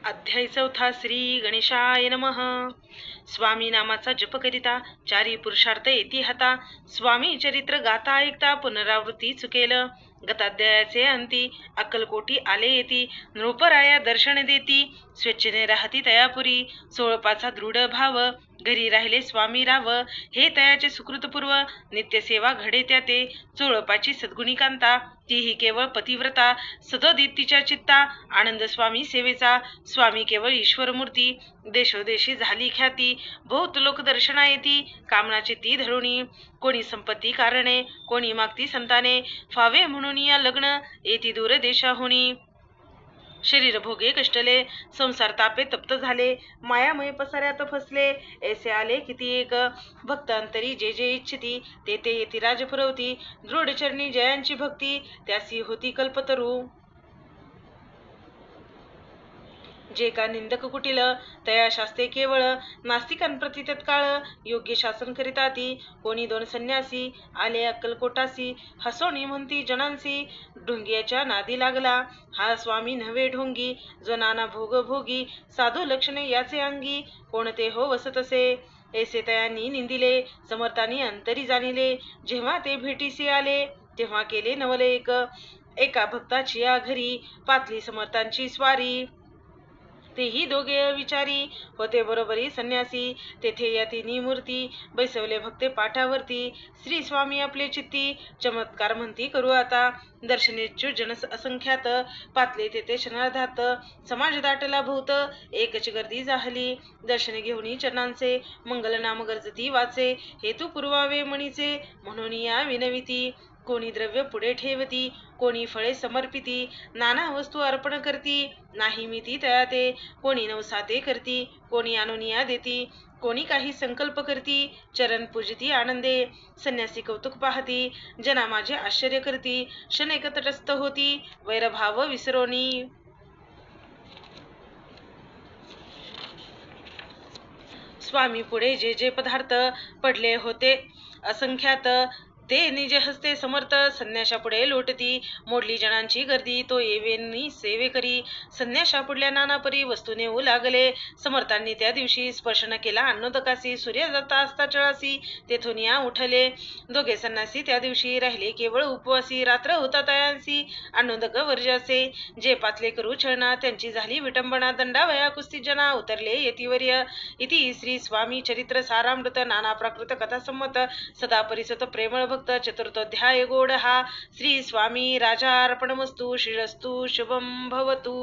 अध्याय 4 श्री गणेशाय नमः. स्वामी नामाचा जप करिता चारी पुरुषार्थ येती हाता. स्वामी चरित्र गाता ऐकता पुनरावृत्ती चुकेल. गताध्यायाचे अंती अक्कलकोटी आले येती. नृपराया दर्शन देती स्वेच्छेने राहती तयापुरी. सोळपाचा दृढ भाव घरी राहिले स्वामी राव. हे तयाचे सुकृतपूर्व नित्यसेवा घडे त्या ते. चोळपाची सद्गुणी कांता तीही केवळ पतिव्रता. सदोदित तिच्या चित्ता आनंद स्वामी सेवेचा. स्वामी केवळ ईश्वर मूर्ती देशोदेशी झाली ख्याती. बहुत लोक दर्शना येती कामनाची ती धरुणी. कोणी संपत्ती कारणे कोणी मागती संताने. फावे म्हणून या लग्न येती दूर देशाहुनी. शरीर भोगे कष्टले संसार तापे तप्त झाले. मायामय पसाऱ्यात फसले ऐसे आले किती एक. भक्त अंतरी जे जे इच्छिती ते ते येती राज पुरवती. दृढचरणी जयांची भक्ती त्यासी होती कल्पतरू. जे का निंदक कुटिल तया शास्ते केवळ. नास्तिकांप्रती तत्काळ योग्य शासन करिता ती. कोणी दोन संन्यासी आले अक्कलकोटासी. हसोणी म्हणती जनांसी ढोंग्याच्या नादी लागला. हा स्वामी नव्हे ढोंगी जो नाना भोग भोगी. साधू लक्षणे याचे अंगी कोणते हो वसतसे. ऐसे तयांनी निंदिले समर्थांनी अंतरी जाणिले. जेव्हा ते भेटीसी आले तेव्हा केले नवले एक. एका भक्ताची या घरी पातली समर्थांची स्वारी. तेही दोघे विचारी होते बरोबरी संन्यासी. तेथे यतीनी मूर्ती बैसवले भक्ते पाठावरती. श्री स्वामी आपले चित्ती चमत्कार म्हणती करू आता. दर्शनेच्छु जन असंख्यात पातले तेथे क्षणार्धात. समाज दाटला भोवत एकच गर्दी झाली. दर्शन घेऊनी चरणांचे मंगल नाम गरजती वाचे. हेतू पुरवावे मणीचे म्हणून या विनविती. कोणी द्रव्य पुढे ठेवती कोणी फळे समर्पिती. नाना वस्तू अर्पण करती नाही मी ती तया ते. कोणी नवसाते करती कोणी अनुनिया देती. कोणी काही संकल्प करती चरण पूजती आनंदे. संन्यासी कौतुक पाहती जना माझे आश्चर्य करती. क्षणेक तटस्थ होती वैरभाव विसरोनी. स्वामी पुढे जे जे पदार्थ पडले होते असंख्यात ते निज हस्ते समर्थ संन्याशा पुढे लोटती. मोडली जनांची गर्दी तो येवेनी सेवे करी. संन्याशा पुढल्या नाना परी वस्तू नेऊ लागले. समर्थांनी त्या दिवशी स्पर्श न केला अन्नोदकासी. सूर्य जाता असता चळासी तेथून या उठले. दोघे संन्यासी त्या दिवशी राहिले केवळ उपवासी. रात्र होता तयांसी अन्नोदक वर्जाचे. जे पातले करू छळना त्यांची झाली विटंबना. दंडावया कुस्ती जना उतरले येतीवर्य. इति श्री स्वामी चरित्र सारामृत नाना प्राकृत कथा संमत. सदा परिसत प्रेमळ भक्त चतुर्थोध्याय गोड हा. श्री स्वामी राजार्पणमस्तु. श्रीरस्तु शुभम भवतु.